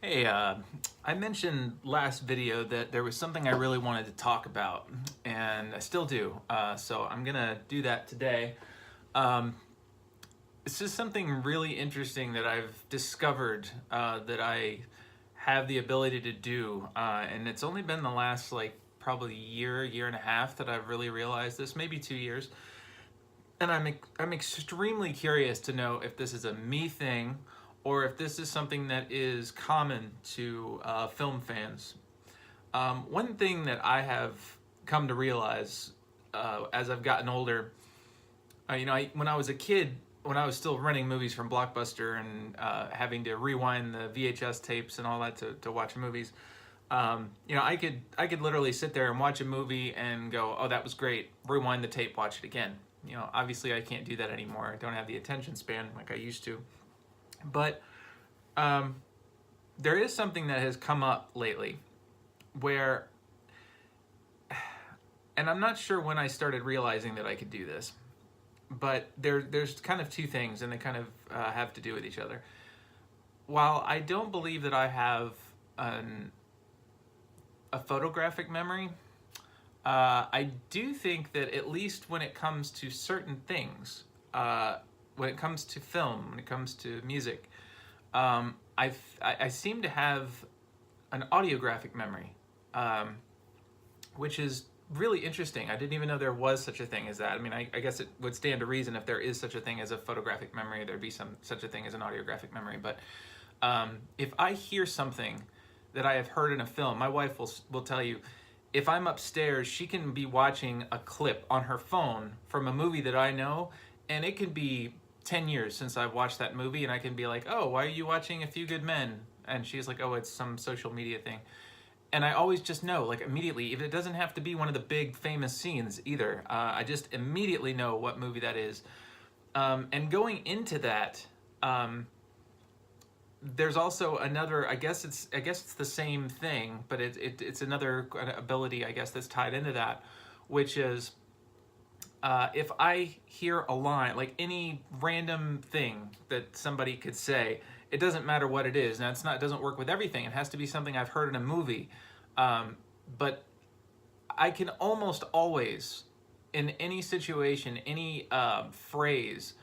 Hey, I mentioned last video that there was something I really wanted to talk about, and I still do. So I'm gonna do that today. Um, it's just something really interesting that I've discovered that I have the ability to do, and it's only been the last probably year and a half that I've really realized this, maybe 2 years. And I'm extremely curious to know if this is a me thing or if this is something that is common to film fans. One thing that I have come to realize as I've gotten older, when I was a kid, when I was still renting movies from Blockbuster and having to rewind the VHS tapes and all that to watch movies, I could literally sit there and watch a movie and go, "Oh, that was great." Rewind the tape, watch it again. Obviously, I can't do that anymore. I don't have the attention span like I used to. But um, there is something that has come up lately where, and I'm not sure when I started realizing that I could do this, but there's kind of two things, and they kind of have to do with each other. While I don't believe that I have a photographic memory, I do think that at least when it comes to certain things, when it comes to film, when it comes to music, I seem to have an audiographic memory, which is really interesting. I didn't even know there was such a thing as that. I mean, I guess it would stand to reason if there is such a thing as a photographic memory, there'd be such a thing as an audiographic memory. But if I hear something that I have heard in a film, my wife will tell you, if I'm upstairs, she can be watching a clip on her phone from a movie that I know, and it could be 10 years since I've watched that movie, and I can be like, "Oh, why are you watching A Few Good Men?" And she's like, "Oh, it's some social media thing." And I always just know, like, immediately, if it doesn't have to be one of the big famous scenes either, I just immediately know what movie that is. And going into that, there's also another. I guess it's the same thing, but it's another ability, I guess, that's tied into that, which is if I hear a line, like any random thing that somebody could say, it doesn't matter what it is. Now, it doesn't work with everything. It has to be something I've heard in a movie, but I can almost always, in any situation, any phrase,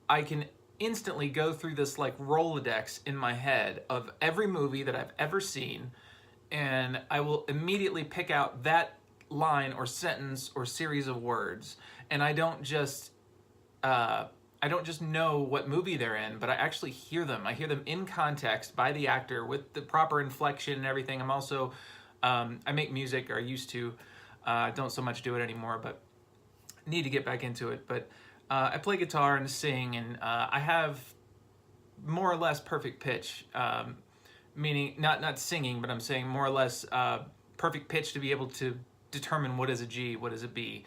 I can instantly go through this like Rolodex in my head of every movie that I've ever seen, and I will immediately pick out that line or sentence or series of words, and I don't just know what movie they're in, but I actually hear them. I hear them in context by the actor with the proper inflection and everything. I'm also I make music, or I used to. Don't so much do it anymore, but need to get back into it. But I play guitar and sing, and I have more or less perfect pitch, meaning not singing, but I'm saying more or less perfect pitch to be able to determine what is a G, what is a B.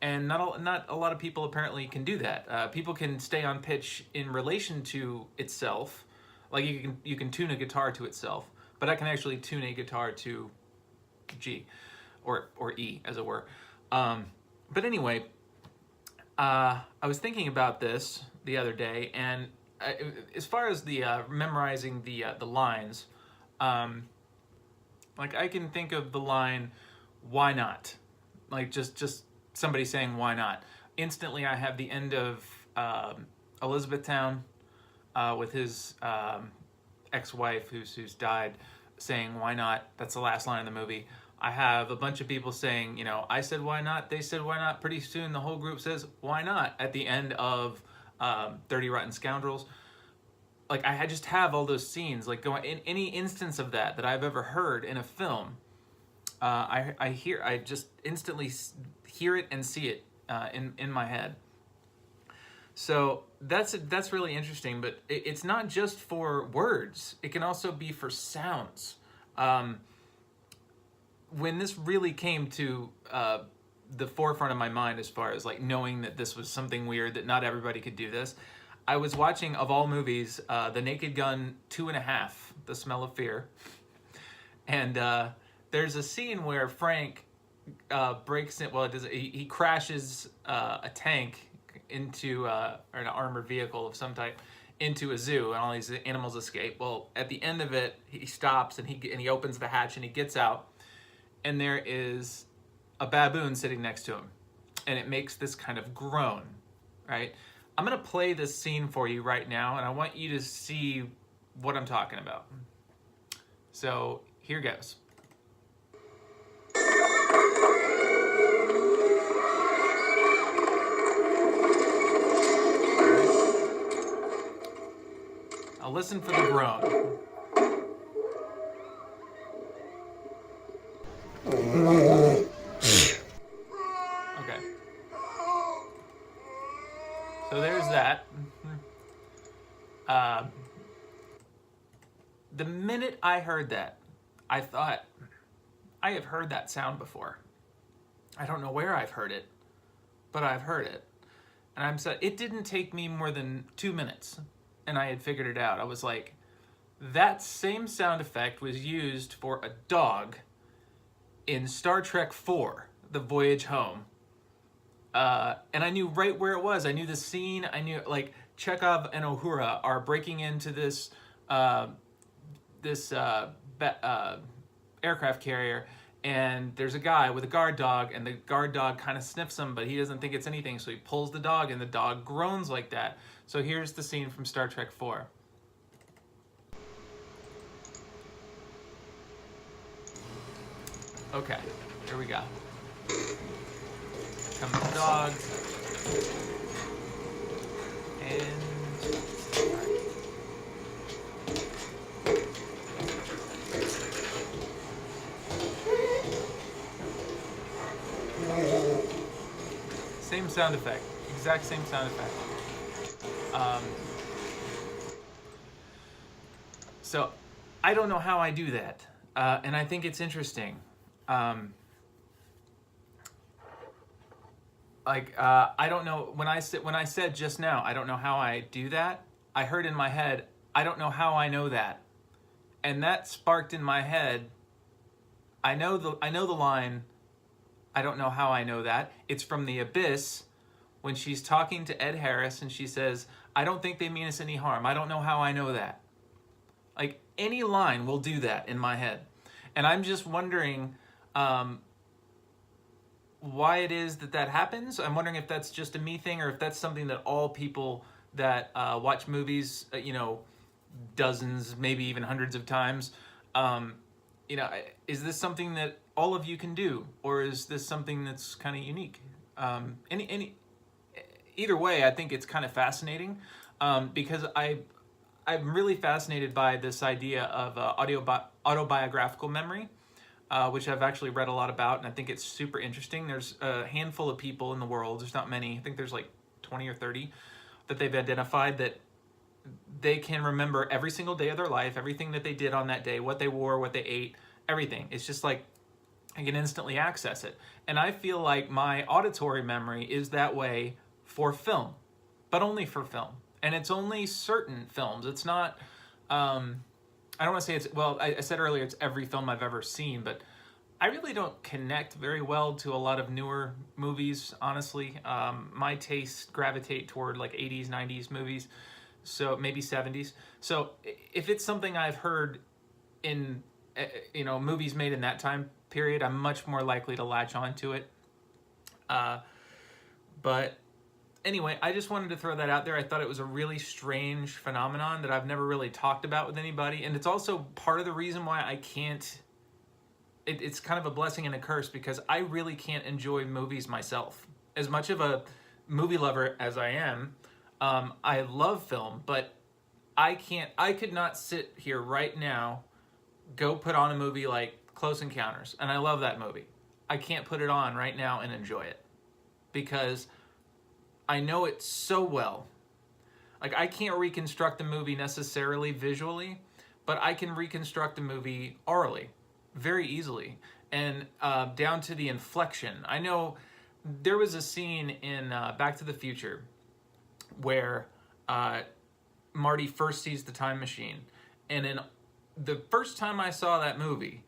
And not a lot of people apparently can do that. People can stay on pitch in relation to itself, like you can tune a guitar to itself, but I can actually tune a guitar to G, or E, as it were. But anyway, I was thinking about this the other day, and as far as the memorizing the lines, like I can think of the line, "Why not?" Like just somebody saying "Why not?" Instantly, I have the end of Elizabethtown with his ex-wife who's died, saying "Why not?" That's the last line of the movie. I have a bunch of people saying, "I said why not?" They said why not. Pretty soon, the whole group says why not at the end of 30 Rotten Scoundrels. Like I just have all those scenes, like going in any instance of that I've ever heard in a film. I just instantly hear it and see it in my head. So that's really interesting. But it's not just for words; it can also be for sounds. When this really came to the forefront of my mind, as far as like knowing that this was something weird, that not everybody could do this, I was watching, of all movies, The Naked Gun 2.5, The Smell of Fear, and there's a scene where Frank breaks in. Well, he crashes a tank into or an armored vehicle of some type into a zoo, and all these animals escape. Well, at the end of it, he stops and he opens the hatch and he gets out, and there is a baboon sitting next to him, and it makes this kind of groan, right? I'm gonna play this scene for you right now, and I want you to see what I'm talking about. So here goes. Now listen for the groan. Okay. So there's that. The minute I heard that, I thought, I have heard that sound before. I don't know where I've heard it, but I've heard it. And it didn't take me more than 2 minutes, and I had figured it out. I was like, that same sound effect was used for a dog in Star Trek IV, The Voyage Home. And I knew right where it was. I knew the scene. I knew, like, Chekhov and Uhura are breaking into this aircraft carrier, and there's a guy with a guard dog, and the guard dog kind of sniffs him, but he doesn't think it's anything, so he pulls the dog, and the dog groans like that. So here's the scene from Star Trek IV. Okay, here we go. Come the dog. And... same sound effect. Exact same sound effect. So, I don't know how I do that. And I think it's interesting. I don't know, when I said just now, I don't know how I do that, I heard in my head, I don't know how I know that. And that sparked in my head, I know the line, I don't know how I know that. It's from The Abyss, when she's talking to Ed Harris and she says, I don't think they mean us any harm. I don't know how I know that. Like, any line will do that in my head. And I'm just wondering why it is that happens. I'm wondering if that's just a me thing, or if that's something that all people that watch movies, dozens, maybe even hundreds of times, is this something that all of you can do, or is this something that's kind of unique? Either way, I think it's kind of fascinating, because I'm really fascinated by this idea of autobiographical memory, which I've actually read a lot about, and I think it's super interesting. There's a handful of people in the world, there's not many, I think there's like 20 or 30, that they've identified that they can remember every single day of their life, everything that they did on that day, what they wore, what they ate, everything. It's just like, I can instantly access it. And I feel like my auditory memory is that way for film, but only for film. And it's only certain films. It's not, I don't want to say it's, well, I said earlier it's every film I've ever seen, but I really don't connect very well to a lot of newer movies, honestly. My tastes gravitate toward like 80s, 90s movies, so maybe 70s. So if it's something I've heard in, movies made in that time period, I'm much more likely to latch on to it. But anyway, I just wanted to throw that out there. I thought it was a really strange phenomenon that I've never really talked about with anybody. And it's also part of the reason why I can't, it's kind of a blessing and a curse, because I really can't enjoy movies myself. As much of a movie lover as I am, I love film, but I could not sit here right now, go put on a movie like Close Encounters, and I love that movie. I can't put it on right now and enjoy it, because I know it so well. Like, I can't reconstruct the movie necessarily visually, but I can reconstruct a movie orally very easily, and down to the inflection. I know there was a scene in Back to the Future where Marty first sees the time machine, and in the first time I saw that movie,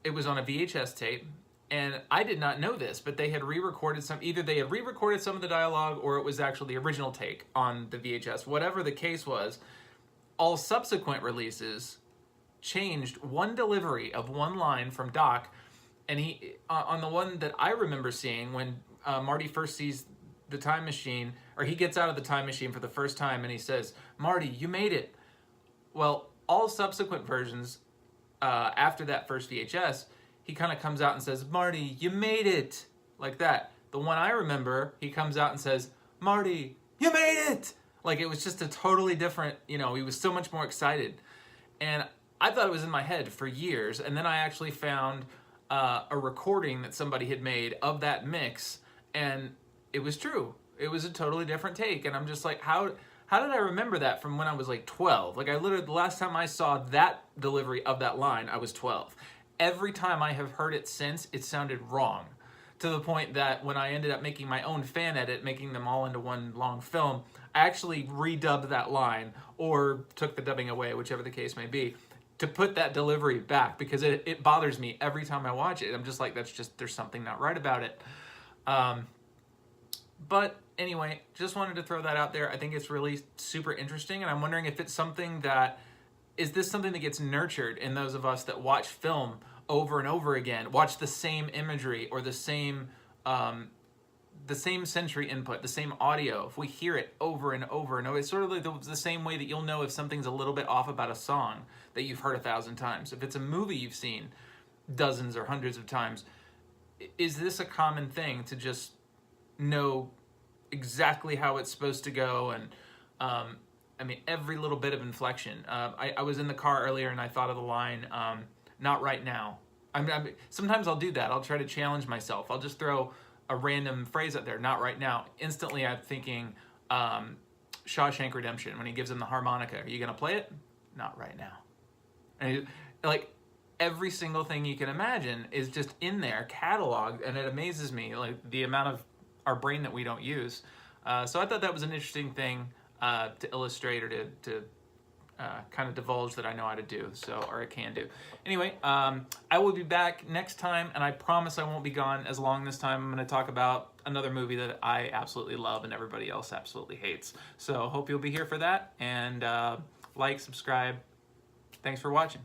it was on a VHS tape, And I did not know this, but they had re-recorded either they had re-recorded some of the dialogue or it was actually the original take on the VHS. Whatever the case was, all subsequent releases changed one delivery of one line from Doc, and he on the one that I remember seeing when Marty first sees the time machine, or he gets out of the time machine for the first time and he says, "Marty, you made it." Well, all subsequent versions after that first VHS, he kind of comes out and says, "Marty, you made it," like that. The one I remember, he comes out and says, "Marty, you made it." Like, it was just a totally different, he was so much more excited. And I thought it was in my head for years, and then I actually found a recording that somebody had made of that mix, and it was true. It was a totally different take, and I'm just like, how did I remember that from when I was like 12? Like, I literally, the last time I saw that delivery of that line, I was 12. Every time I have heard it since, it sounded wrong, to the point that when I ended up making my own fan edit, making them all into one long film, I actually redubbed that line, or took the dubbing away, whichever the case may be, to put that delivery back, because it bothers me every time I watch it. I'm just like, there's something not right about it. But anyway, just wanted to throw that out there. I think it's really super interesting, and I'm wondering if it's something that, is this something that gets nurtured in those of us that watch film over and over again, watch the same imagery or the same sensory input, the same audio. If we hear it over and over and over, it's sort of like the same way that you'll know if something's a little bit off about a song that you've heard 1,000 times. If it's a movie you've seen dozens or hundreds of times, is this a common thing to just know exactly how it's supposed to go? And I mean, every little bit of inflection. I was in the car earlier and I thought of the line, "Not right now." Sometimes I'll do that. I'll try to challenge myself. I'll just throw a random phrase out there, "Not right now." Instantly I'm thinking Shawshank Redemption, when he gives him the harmonica. Are you going to play it? Not right now. And like, every single thing you can imagine is just in there, cataloged, and it amazes me, like, the amount of our brain that we don't use. So I thought that was an interesting thing to illustrate, or to kind of divulge that I know how to do, or I can do. Anyway, I will be back next time, and I promise I won't be gone as long this time. I'm going to talk about another movie that I absolutely love and everybody else absolutely hates. So hope you'll be here for that, and like, subscribe. Thanks for watching.